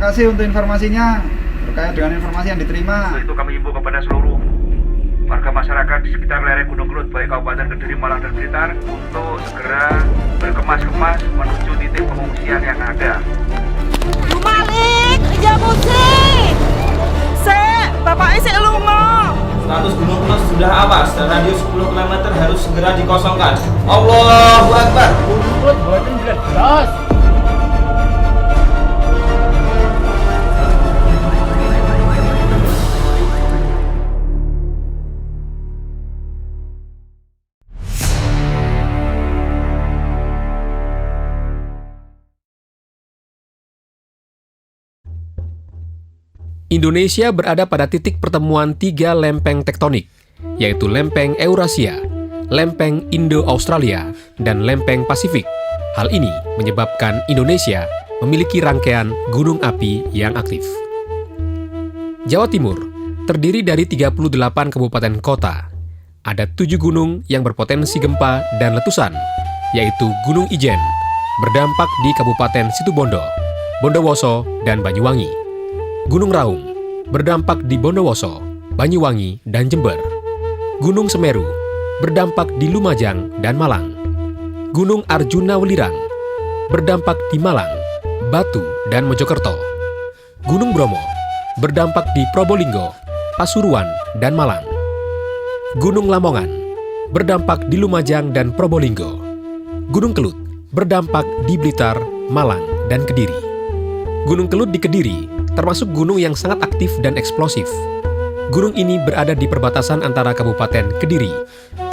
kasih untuk informasinya terkait dengan informasi yang diterima. Untuk itu kami himbau kepada seluruh warga masyarakat di sekitar lereng Gunung Kelut, baik Kabupaten Kediri, Malang, dan Blitar, untuk segera berkemas-kemas menuju titik pengungsian yang ada. Malik, ya musik. Bapaknya sik lunga. Status Gunung Kelut sudah awas dan radius 10 km harus segera dikosongkan. Allahu Akbar. Gunung Kelut boten bledos. Indonesia berada pada titik pertemuan tiga lempeng tektonik, yaitu lempeng Eurasia, lempeng Indo-Australia, dan lempeng Pasifik. Hal ini menyebabkan Indonesia memiliki rangkaian gunung api yang aktif. Jawa Timur terdiri dari 38 kabupaten kota. Ada 7 gunung yang berpotensi gempa dan letusan, yaitu Gunung Ijen, berdampak di Kabupaten Situbondo, Bondowoso, dan Banyuwangi. Gunung Raung, berdampak di Bondowoso, Banyuwangi, dan Jember. Gunung Semeru, berdampak di Lumajang dan Malang. Gunung Arjuna Welirang, berdampak di Malang, Batu, dan Mojokerto. Gunung Bromo, berdampak di Probolinggo, Pasuruan, dan Malang. Gunung Lamongan, berdampak di Lumajang dan Probolinggo. Gunung Kelut, berdampak di Blitar, Malang, dan Kediri. Gunung Kelut di Kediri termasuk gunung yang sangat aktif dan eksplosif. Gunung ini berada di perbatasan antara Kabupaten Kediri,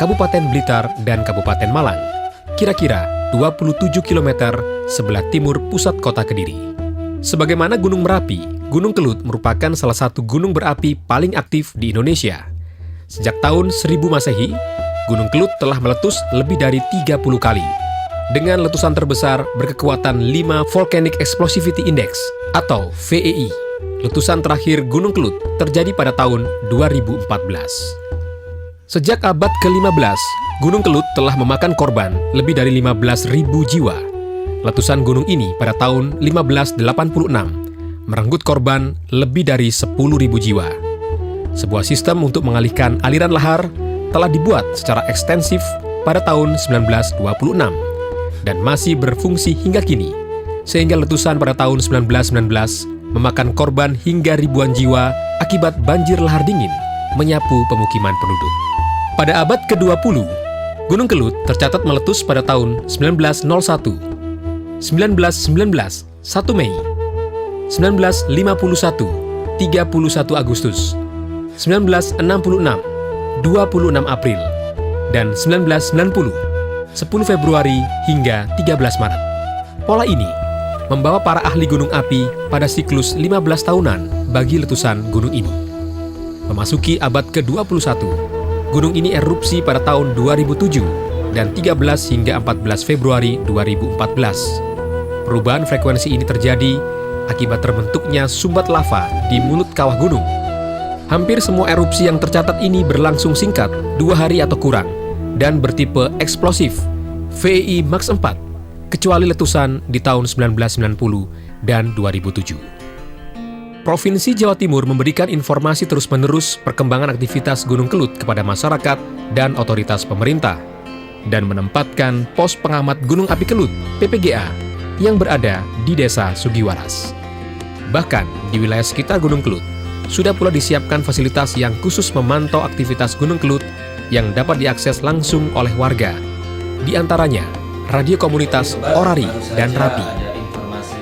Kabupaten Blitar, dan Kabupaten Malang, kira-kira 27 km sebelah timur pusat kota Kediri. Sebagaimana Gunung Merapi, Gunung Kelut merupakan salah satu gunung berapi paling aktif di Indonesia. Sejak tahun 1000 Masehi, Gunung Kelut telah meletus lebih dari 30 kali, dengan letusan terbesar berkekuatan 5 Volcanic Explosivity Index atau VEI. Letusan terakhir Gunung Kelut terjadi pada tahun 2014. Sejak abad ke-15, Gunung Kelut telah memakan korban lebih dari 15.000 jiwa. Letusan gunung ini pada tahun 1586 merenggut korban lebih dari 10.000 jiwa. Sebuah sistem untuk mengalihkan aliran lahar telah dibuat secara ekstensif pada tahun 1926 dan masih berfungsi hingga kini, sehingga letusan pada tahun 1919 memakan korban hingga ribuan jiwa akibat banjir lahar dingin menyapu pemukiman penduduk. Pada abad ke-20, Gunung Kelut tercatat meletus pada tahun 1901, 1919, 1 Mei, 1951, 31 Agustus, 1966, 26 April, dan 1990, 10 Februari hingga 13 Maret. Pola ini membawa para ahli gunung api pada siklus 15 tahunan bagi letusan gunung ini. Memasuki abad ke-21, gunung ini erupsi pada tahun 2007 dan 13 hingga 14 Februari 2014. Perubahan frekuensi ini terjadi akibat terbentuknya sumbat lava di mulut kawah gunung. Hampir semua erupsi yang tercatat ini berlangsung singkat, 2 hari atau kurang, dan bertipe eksplosif, VEI Max 4, kecuali letusan di tahun 1990 dan 2007. Provinsi Jawa Timur memberikan informasi terus-menerus perkembangan aktivitas Gunung Kelut kepada masyarakat dan otoritas pemerintah, dan menempatkan pos pengamat Gunung Api Kelut, PPGA, yang berada di Desa Sugiwaras. Bahkan di wilayah sekitar Gunung Kelut, sudah pula disiapkan fasilitas yang khusus memantau aktivitas Gunung Kelut yang dapat diakses langsung oleh warga. Di antaranya, radio komunitas Orari dan Rapi.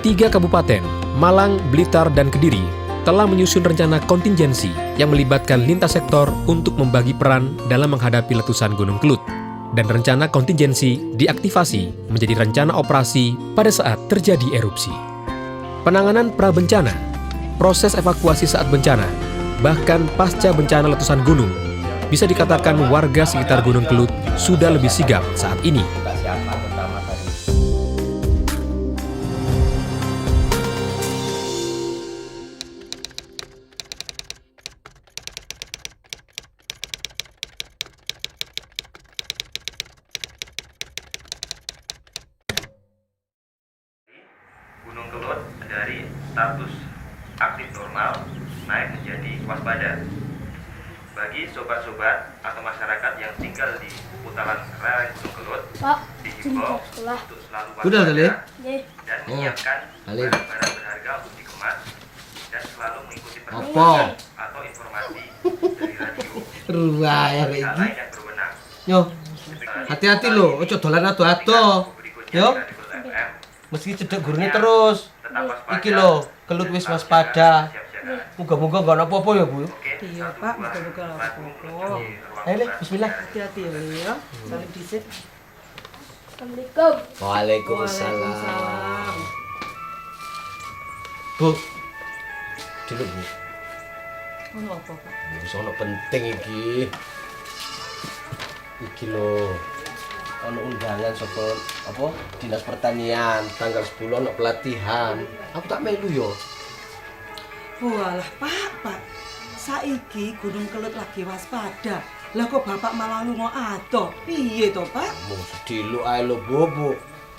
3 kabupaten, Malang, Blitar, dan Kediri, telah menyusun rencana kontingensi yang melibatkan lintas sektor untuk membagi peran dalam menghadapi letusan Gunung Kelut. Dan rencana kontingensi diaktifasi menjadi rencana operasi pada saat terjadi erupsi. Penanganan prabencana, proses evakuasi saat bencana, bahkan pasca bencana letusan gunung, bisa dikatakan warga sekitar Gunung Kelut sudah lebih sigap saat ini. Gunung Kelut dari status aktif normal naik menjadi waspada. Bagi sobat-sobat atau masyarakat yang tinggal di putaran lereng Gunung Kelut, Pak, dihimbau sekolah. untuk selalu Udah, Dali? waspada dan menyiapkan Dali. barang-barang berharga untuk dikemas dan selalu mengikuti Apa? perkembangan atau informasi dari radio Ruwaya pihak iki. lain yang berwenang. Yo, hati-hati lho, ojo dolan ado-ado. Yo, meski cedek gurune terus. Iki lho, Kelut wis waspada. Muga-muga gak ono apa-apa ya, Bu. Iya Pak, muga-muga apa-apa. Ayo, Le, bismillah. Hati-hati ya Leo. Salim dhisik. Assalamualaikum. Waalaikumsalam. Waalaikumsalam. Bu. Dulu, Bu. Ono apa Pak? Wis ono penting iki. Iki lho. Ono undangan saka apa? Dinas Pertanian tanggal 10 ono pelatihan. Aku tak melu yo. Walah Pak. Saiki Gunung Kelut lagi waspada. Lah kok Bapak malah lunga ado? Piye to, Pak? Mung sedilu ae lho, Bu.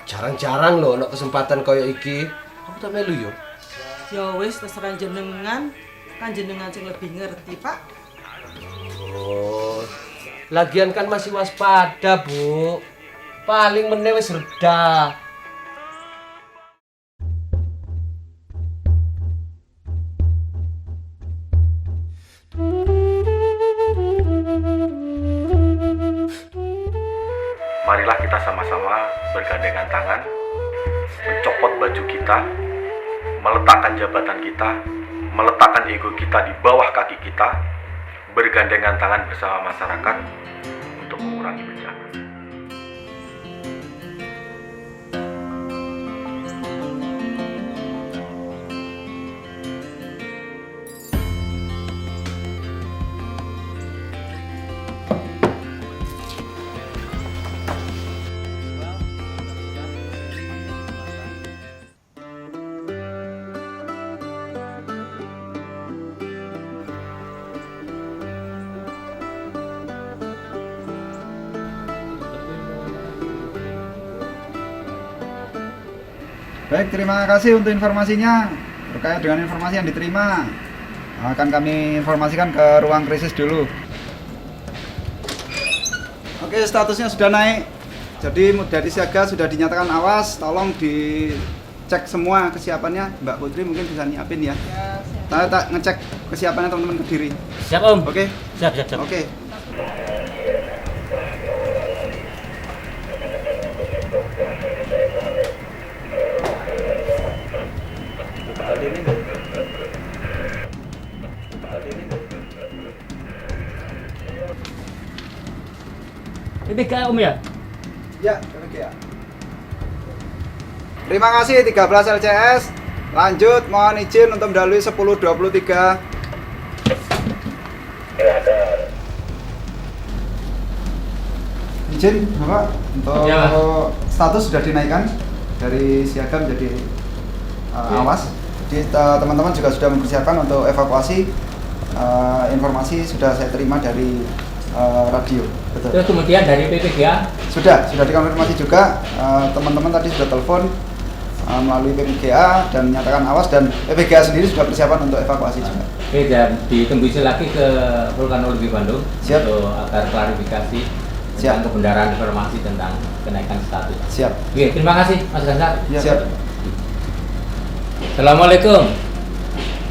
Jarang-jarang lho ono kesempatan kaya iki. Aku tak melu yo. Ya wis terserah jenengan. Kan jenengan sing lebih ngerti, Pak. Oh. Lagian kan masih waspada, Bu. Paling meneh wis reda. Marilah kita sama-sama bergandengan tangan, mencopot baju kita, meletakkan jabatan kita, meletakkan ego kita di bawah kaki kita, bergandengan tangan bersama masyarakat untuk mengurangi bencana. Baik, terima kasih untuk informasinya. Terkait dengan informasi yang diterima, akan kami informasikan ke ruang krisis dulu. Oke, statusnya sudah naik. Jadi dari siaga sudah dinyatakan awas. Tolong dicek semua kesiapannya. Mbak Putri mungkin bisa nyiapin ya. Saya tak ngecek kesiapannya teman-teman Kediri. Siap Om. Oke. Siap. Oke. PPK Om ya? Ya, ya. Terima kasih 13 LCS. Lanjut, mohon izin untuk mendalui 1023. Izin, Bapak, untuk Ya. status sudah dinaikkan dari siaga menjadi awas. Jadi teman-teman juga sudah mempersiapkan untuk evakuasi. Informasi sudah saya terima dari radio. Betul. Terus kemudian dari PPGA? Sudah dikonfirmasi juga. Teman-teman tadi sudah telepon melalui PPGA dan menyatakan awas, dan PPGA sendiri sudah persiapan untuk evakuasi juga. Oke, dan ditembus lagi ke Vulkanologi Bandung. Siap. Untuk agar klarifikasi Siap. tentang kebenaran informasi tentang kenaikan status. Siap. Oke, terima kasih Mas Gansar. Siap. Assalamualaikum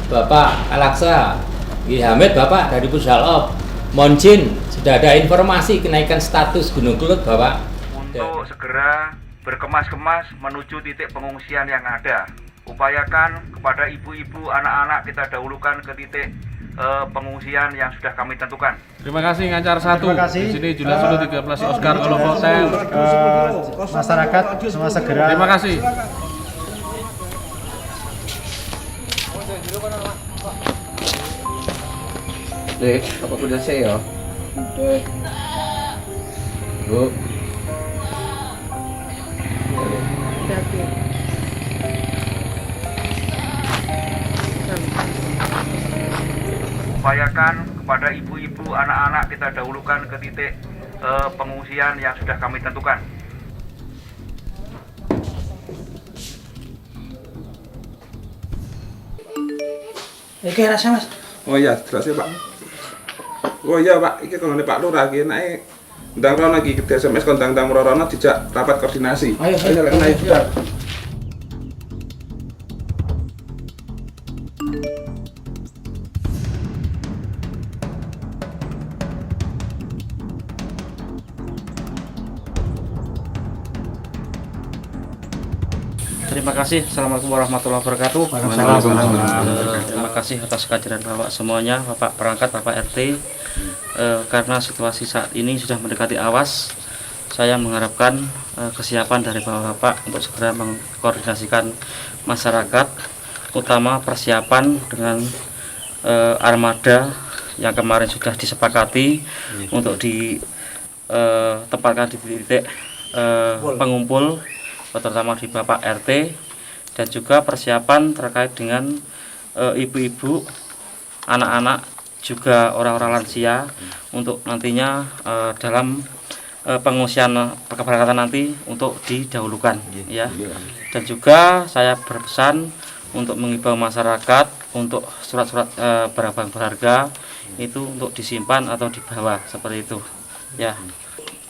Bapak Alaksa. Hamid Bapak dari Pusalop. Monjin, sudah ada informasi kenaikan status Gunung Kelut Bapak. Untuk segera berkemas-kemas menuju titik pengungsian yang ada. Upayakan kepada ibu-ibu, anak-anak kita dahulukan ke titik pengungsian yang sudah kami tentukan. Terima kasih Ngancar 1. Terima kasih. Di sini Julian 13 Oscar Golf Hotel. Masyarakat semua segera. Terima kasih. Dek, apa udah saya ya? Bu. Upayakan kepada ibu-ibu, anak-anak kita dahulukan ke titik pengungsian yang sudah kami tentukan. Iki rasa Mas. Oh iya, jelas ya Pak. Oh iya Pak, iki kalau Pak Lurah iki naik ndang rono iki ke SMS kon ndang rono dijak rapat koordinasi. Ayo, lek naik sudah. Terima kasih. Assalamualaikum warahmatullahi wabarakatuh. Terima kasih atas kehadiran Bapak semuanya, Bapak perangkat, Bapak RT. Karena situasi saat ini sudah mendekati awas, saya mengharapkan kesiapan dari Bapak untuk segera mengkoordinasikan masyarakat, utama persiapan dengan armada yang kemarin sudah disepakati untuk ditempatkan di titik pengumpul, terutama di Bapak RT, dan juga persiapan terkait dengan ibu-ibu, anak-anak, juga orang-orang lansia untuk nantinya dalam pengungsian keberangkatan nanti untuk didahulukan ya. Dan juga saya berpesan untuk mengimbau masyarakat untuk surat-surat barang-barang berharga itu untuk disimpan atau dibawa seperti itu ya.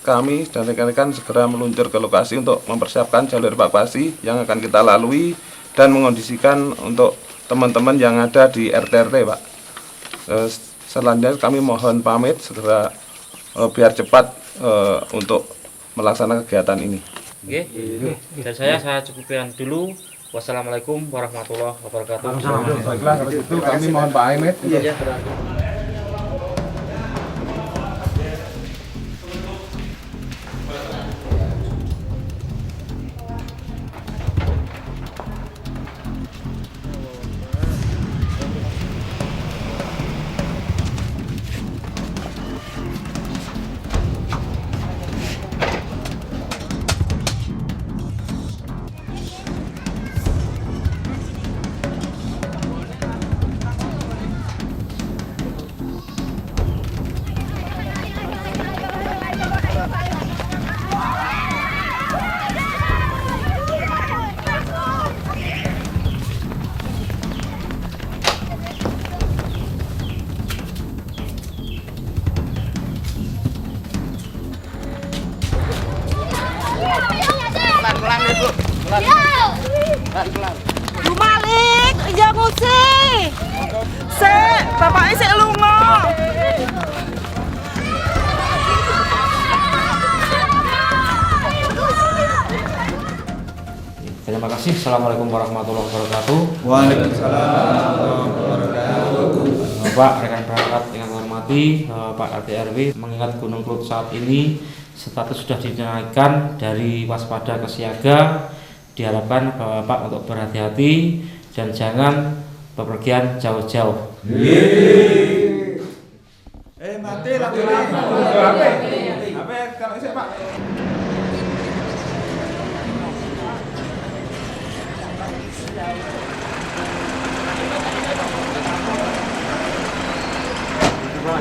Kami dan rekan-rekan segera meluncur ke lokasi untuk mempersiapkan jalur evakuasi yang akan kita lalui dan mengondisikan untuk teman-teman yang ada di RT-RT, Pak. Selanjutnya kami mohon pamit segera biar cepat untuk melaksanakan kegiatan ini. Oke. Dan saya cukupkan dulu. Wassalamualaikum warahmatullahi wabarakatuh. Baiklah, kalau itu kami mohon Pak Ahmed. Iya. Bu Malik, ya ngusi. Sik, bapaknya sik lunga. Terima kasih. Assalamualaikum warahmatullahi wabarakatuh. Waalaikumsalam warahmatullahi Bapak, rekan perangkat yang saya hormati, Pak RT RW, mengingat Gunung Kelut saat ini status sudah dinaikkan dari waspada ke siaga, diharapkan Bapak untuk berhati-hati dan jangan bepergian jauh-jauh. Mati lagi. HP kalau saya Pak.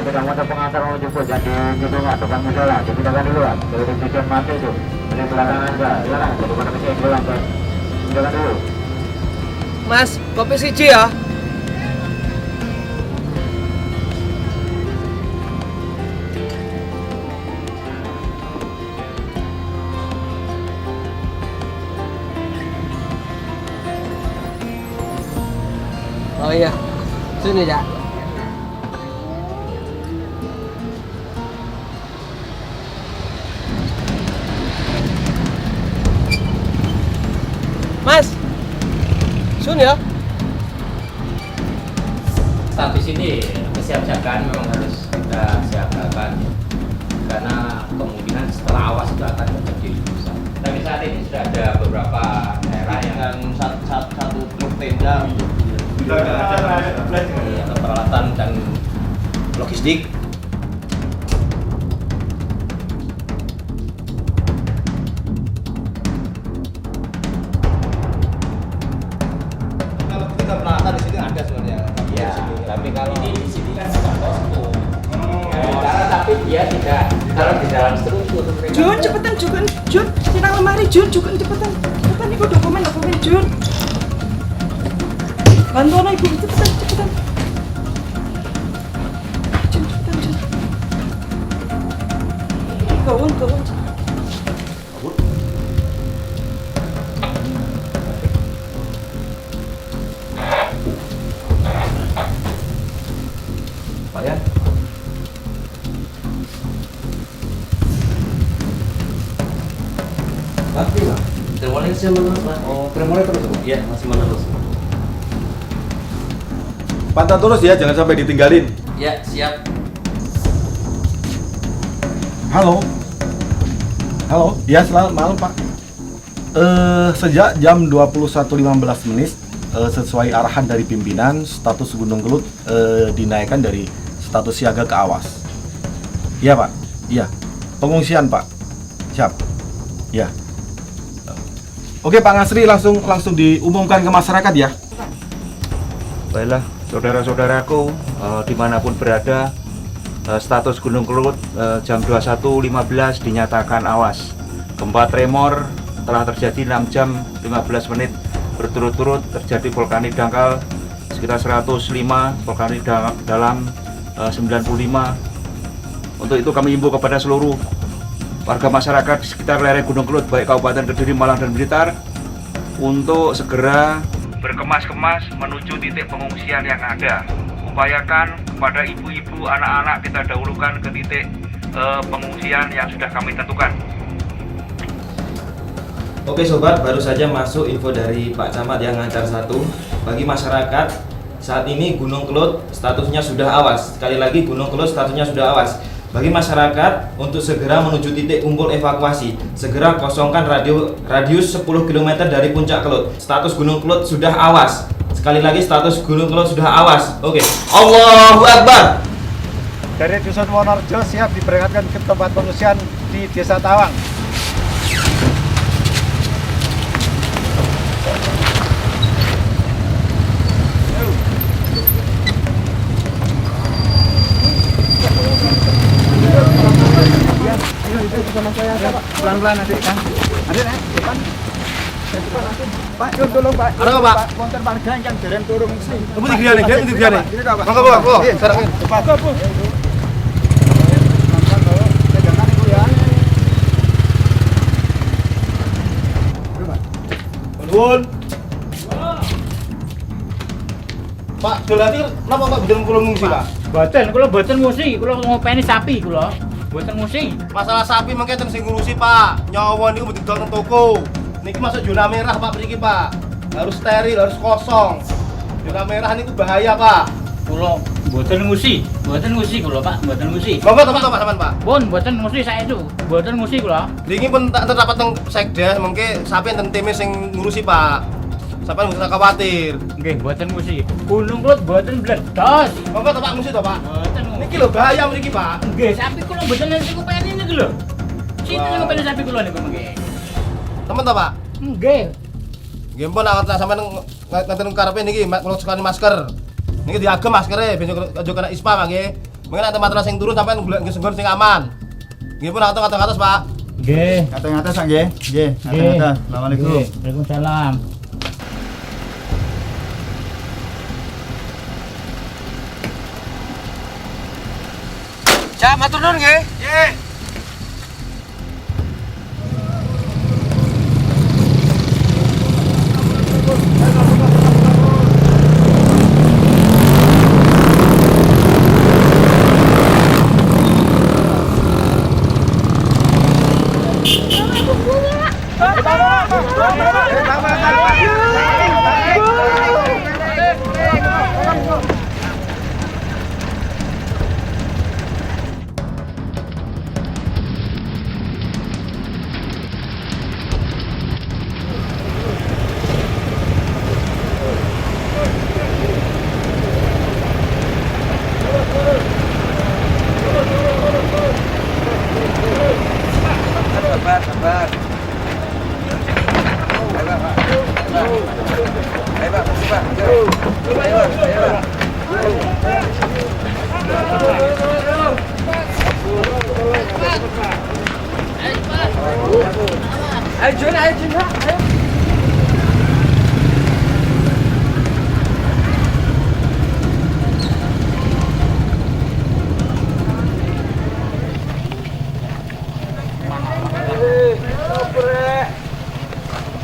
Sedang ada pengantar menuju jadi gitu nggak, tukang misalnya, dipindahkan dulu kan, dari tujuan mati itu, dari belakang aja, silakan, jadi pada kesini pulang ke, pindahkan dulu. Mas, kopi siji ya. Oh iya, sini ya. Mas, sun ya. Status ini kesiapsiagaan memang harus kita siapkan karena kemungkinan setelah awas itu akan terjadi letusan. Tapi saat ini sudah ada beberapa daerah yang satu truk tenda sudah ada peralatan dan logistik. Peralatan di sini ada sebenarnya. ya, tapi kalau ini di sini kan ada posko. Karena tapi dia tidak kalau di dalam struktur. Jun, cepetan Jun. Kita lemari Jun, cepetan. Cepetan iku dokumen Jun. Bantuan ibu cepetan. Tapi Pak, tremornya masih menerus Pak. Oh, tremornya terus Pak? Iya, masih menerus. Pantau terus ya, jangan sampai ditinggalin. Ya, siap. Halo. Halo, ya selamat malam Pak. Sejak jam 21.15 sesuai arahan dari pimpinan, status Gunung Kelut dinaikkan dari status siaga ke awas. Iya Pak, iya. Pengungsian Pak. Siap. Ya. Oke Pak Ngasri, langsung diumumkan ke masyarakat ya. Baiklah, saudara-saudaraku dimanapun berada, status Gunung Kelut jam 21.15 dinyatakan awas. Gempa tremor telah terjadi 6 jam 15 menit berturut-turut, terjadi vulkanik dangkal sekitar 105, vulkanik dalam 95. Untuk itu kami himbau kepada seluruh warga masyarakat di sekitar lereng Gunung Kelut, baik Kabupaten Kediri, Malang, dan Blitar, untuk segera berkemas-kemas menuju titik pengungsian yang ada. Upayakan kepada ibu-ibu, anak-anak kita dahulukan ke titik pengungsian yang sudah kami tentukan. Oke sobat, baru saja masuk info dari Pak Camat yang Ngancar 1. Bagi masyarakat, saat ini Gunung Kelut statusnya sudah awas. Sekali lagi, Gunung Kelut statusnya sudah awas. Bagi masyarakat untuk segera menuju titik kumpul evakuasi, segera kosongkan radius 10 km dari puncak Kelut. Status Gunung Kelut sudah awas. Sekali lagi, status Gunung Kelut sudah awas. Oke. Allahu Akbar. Dari Dusun Wonorejo siap diberangkatkan ke tempat pengungsian di Desa Tawang. Pelan-pelan nanti kan. Ada depan. Pak, tolong Pak. Ada apa, Pak? Konten Pak Gancang jaran turun sini. Kamu di gini, dia di gini. Monggo, Pak. Sarangin. Pak, Bu. Nuwun. Pak, dolati napa Pak boten kula ngungsi, Pak? Kula boten ngungsi, kula ngopeni sapi kula. Boten ngungsi. Masalah sapi mengke ten sing ngurusi, Pak. Nyawa niku mesti didol nang toko. Niki masuk zona merah, Pak, mriki, Pak. Harus steril, harus kosong. Zona merah niku bahaya, Pak. Kula boten ngungsi kula, Pak, boten ngungsi. Monggo to Pak sampean, Pak. Pun boten ngungsi saya itu. Boten ngungsi kula. Niki pun tak terdapat teng sekdes, mengke sapi enten time sing ngurusi, Pak. Sampeyan nggak usah khawatir. Nggih, boten ngungsi. Gunung Kelut boten bledos. Monggo to Pak ngungsi to, Pak. Boten ngungsi. Niki lho bahaya mriki, Pak. Nggih, sapi kula boten niki kupeni niki lho. Sinten sing kupeni sapi kula niku nggih. Temen to, Pak? Nggih. Nggih pun nek sampean ngenten karepe niki kula sekali masker. Niki diagem maskere ben aja kena ispa, Pak nggih. Mungkin nek teman-teman sing turun sampean golek nggon sing aman. Nggih pun atas, Pak. Nggih. Ngaten-ngaten sak nggih. Nggih, ngaten-ngaten. Assalamualaikum. Waalaikumsalam. Cak, matur nuwun nggih. Nggih. Sabar. Ayo, Pak, masih, Pak. Ayo, Jun, ayo.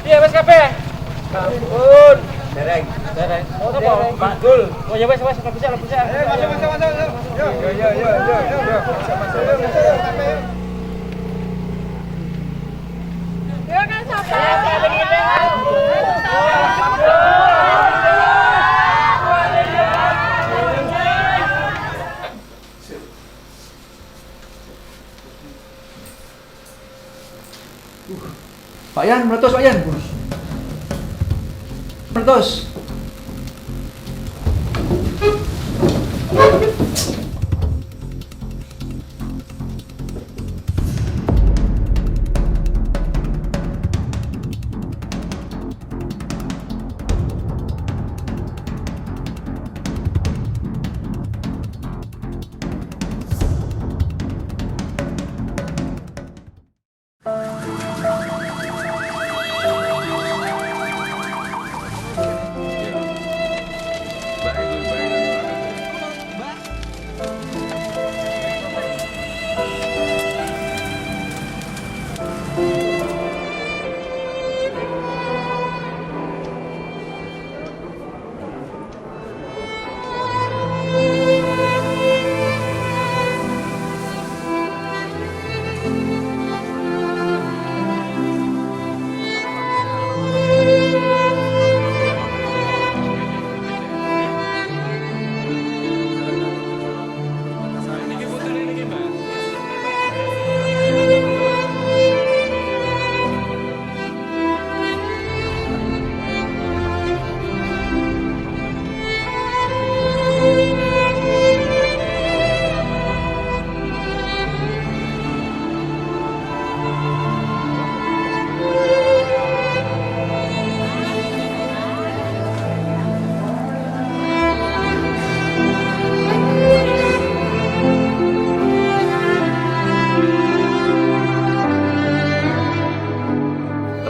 Iya, wes kabeh. Ampun. Dereng. Pak Dul. Oh ya wes bisa. Masuk. Yo. Ya kan Yan, meletus Pak Yan. Meletus.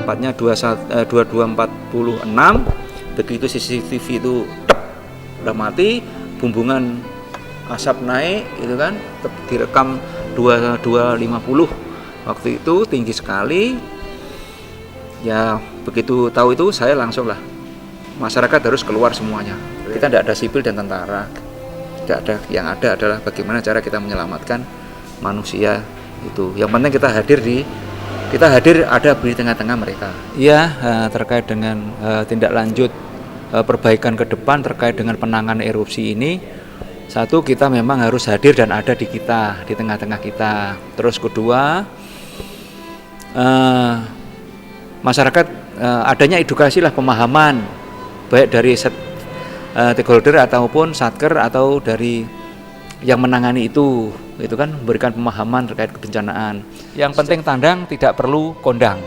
Tepatnya 22.46, begitu CCTV itu udah mati, bumbungan asap naik itu kan, direkam 22.50 waktu itu tinggi sekali. Ya begitu tahu itu saya langsung lah, masyarakat harus keluar semuanya. Kita tidak ada sipil dan tentara, tidak ada, yang ada adalah bagaimana cara kita menyelamatkan manusia itu. Yang penting kita hadir ada di tengah-tengah mereka. Iya, terkait dengan tindak lanjut perbaikan ke depan terkait dengan penanganan erupsi ini. Satu, kita memang harus hadir dan ada di kita, di tengah-tengah kita. Terus kedua, masyarakat adanya edukasi lah, pemahaman baik dari stakeholder ataupun satker atau dari yang menangani itu kan memberikan pemahaman terkait kebencanaan. Yang penting tandang tidak perlu kondang.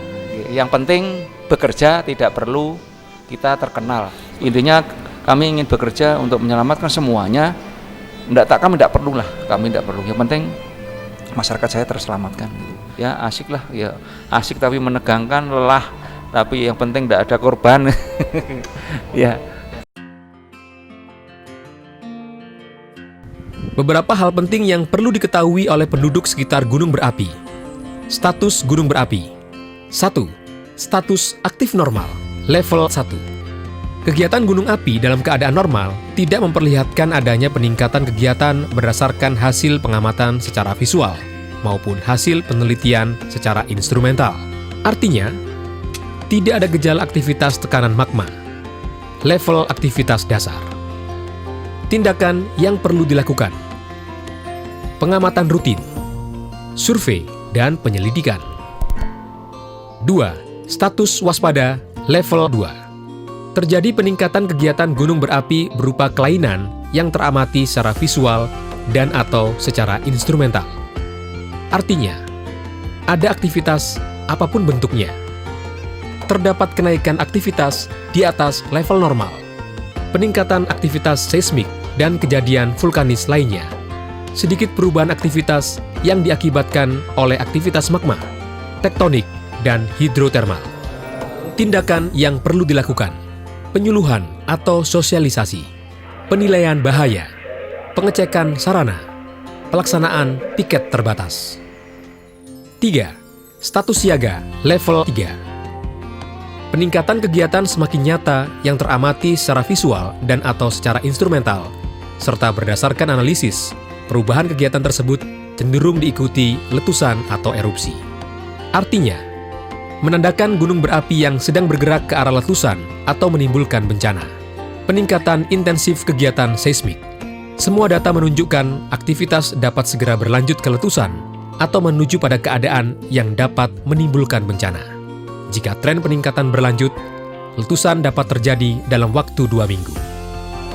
Yang penting bekerja tidak perlu kita terkenal. Intinya kami ingin bekerja untuk menyelamatkan semuanya. Kami tidak perlu lah, kami tidak perlu. Yang penting masyarakat saya terselamatkan. Ya asik lah, ya asik tapi menegangkan, lelah. Tapi yang penting tidak ada korban. Ya. Beberapa hal penting yang perlu diketahui oleh penduduk sekitar gunung berapi. Status gunung berapi. 1. Status aktif normal, level 1. Kegiatan gunung api dalam keadaan normal tidak memperlihatkan adanya peningkatan kegiatan berdasarkan hasil pengamatan secara visual maupun hasil penelitian secara instrumental. Artinya, tidak ada gejala aktivitas tekanan magma. Level aktivitas dasar. Tindakan yang perlu dilakukan: pengamatan rutin, survei, dan penyelidikan. 2. Status waspada level 2. Terjadi peningkatan kegiatan gunung berapi berupa kelainan yang teramati secara visual dan atau secara instrumental. Artinya, ada aktivitas apapun bentuknya. Terdapat kenaikan aktivitas di atas level normal, peningkatan aktivitas seismik dan kejadian vulkanis lainnya, sedikit perubahan aktivitas yang diakibatkan oleh aktivitas magma, tektonik, dan hidrotermal. Tindakan yang perlu dilakukan: penyuluhan atau sosialisasi, penilaian bahaya, pengecekan sarana, pelaksanaan piket terbatas. 3. Status siaga level 3. Peningkatan kegiatan semakin nyata yang teramati secara visual dan atau secara instrumental, serta berdasarkan analisis, perubahan kegiatan tersebut cenderung diikuti letusan atau erupsi. Artinya, menandakan gunung berapi yang sedang bergerak ke arah letusan atau menimbulkan bencana. Peningkatan intensif kegiatan seismik. Semua data menunjukkan aktivitas dapat segera berlanjut ke letusan atau menuju pada keadaan yang dapat menimbulkan bencana. Jika tren peningkatan berlanjut, letusan dapat terjadi dalam waktu 2 minggu.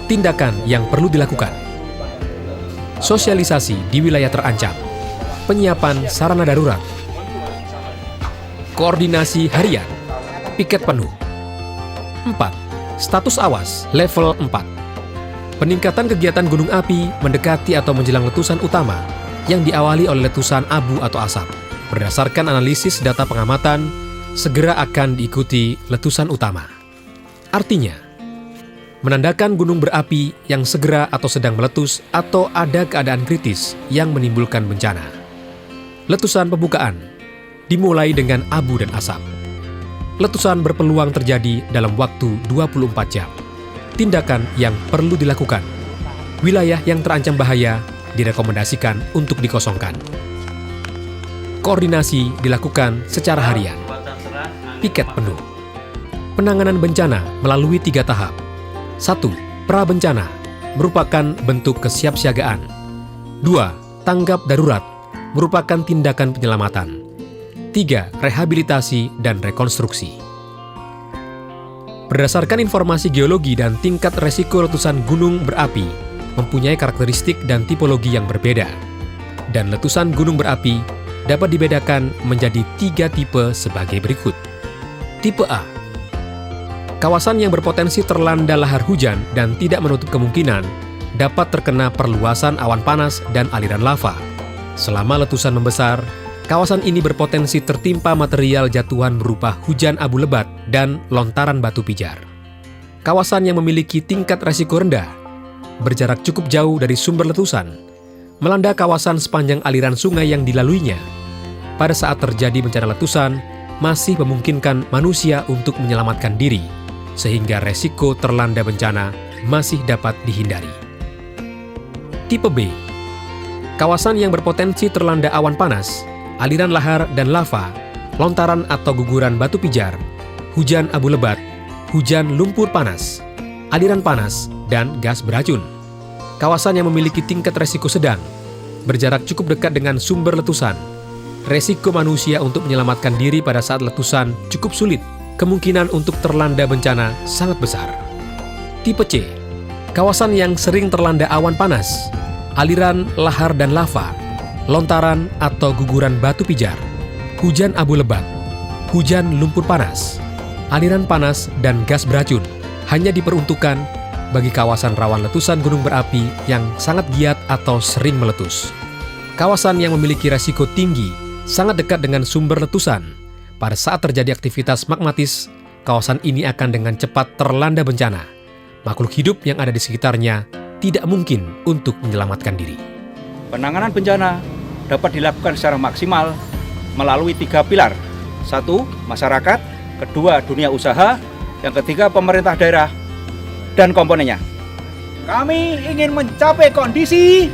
Tindakan yang perlu dilakukan: sosialisasi di wilayah terancam, penyiapan sarana darurat, koordinasi harian, piket penuh. 4. Status awas level 4. Peningkatan kegiatan gunung api mendekati atau menjelang letusan utama yang diawali oleh letusan abu atau asap. Berdasarkan analisis data pengamatan, segera akan diikuti letusan utama. Artinya, menandakan gunung berapi yang segera atau sedang meletus atau ada keadaan kritis yang menimbulkan bencana. Letusan pembukaan dimulai dengan abu dan asap. Letusan berpeluang terjadi dalam waktu 24 jam. Tindakan yang perlu dilakukan: wilayah yang terancam bahaya direkomendasikan untuk dikosongkan. Koordinasi dilakukan secara harian. Piket penuh. Penanganan bencana melalui 3 tahap. 1. Pra-bencana merupakan bentuk kesiapsiagaan. 2. Tanggap darurat merupakan tindakan penyelamatan. 3. Rehabilitasi dan rekonstruksi. Berdasarkan informasi geologi dan tingkat resiko letusan gunung berapi mempunyai karakteristik dan tipologi yang berbeda. Dan letusan gunung berapi dapat dibedakan menjadi 3 tipe sebagai berikut. Tipe A. Kawasan yang berpotensi terlanda lahar hujan dan tidak menutup kemungkinan dapat terkena perluasan awan panas dan aliran lava. Selama letusan membesar, kawasan ini berpotensi tertimpa material jatuhan berupa hujan abu lebat dan lontaran batu pijar. Kawasan yang memiliki tingkat resiko rendah, berjarak cukup jauh dari sumber letusan, melanda kawasan sepanjang aliran sungai yang dilaluinya. Pada saat terjadi bencana letusan, masih memungkinkan manusia untuk menyelamatkan diri, sehingga resiko terlanda bencana masih dapat dihindari. Tipe B. Kawasan yang berpotensi terlanda awan panas, aliran lahar dan lava, lontaran atau guguran batu pijar, hujan abu lebat, hujan lumpur panas, aliran panas, dan gas beracun. Kawasan yang memiliki tingkat resiko sedang, berjarak cukup dekat dengan sumber letusan. Resiko manusia untuk menyelamatkan diri pada saat letusan cukup sulit. Kemungkinan untuk terlanda bencana sangat besar. Tipe C. Kawasan yang sering terlanda awan panas, aliran lahar dan lava, lontaran atau guguran batu pijar, hujan abu lebat, hujan lumpur panas, aliran panas, dan gas beracun hanya diperuntukkan bagi kawasan rawan letusan gunung berapi yang sangat giat atau sering meletus. Kawasan yang memiliki resiko tinggi sangat dekat dengan sumber letusan. Pada saat terjadi aktivitas magmatis, kawasan ini akan dengan cepat terlanda bencana. Makhluk hidup yang ada di sekitarnya tidak mungkin untuk menyelamatkan diri. Penanganan bencana dapat dilakukan secara maksimal melalui 3 pilar. 1. Masyarakat. 2. Dunia usaha. Yang ketiga, pemerintah daerah dan komponennya. Kami ingin mencapai kondisi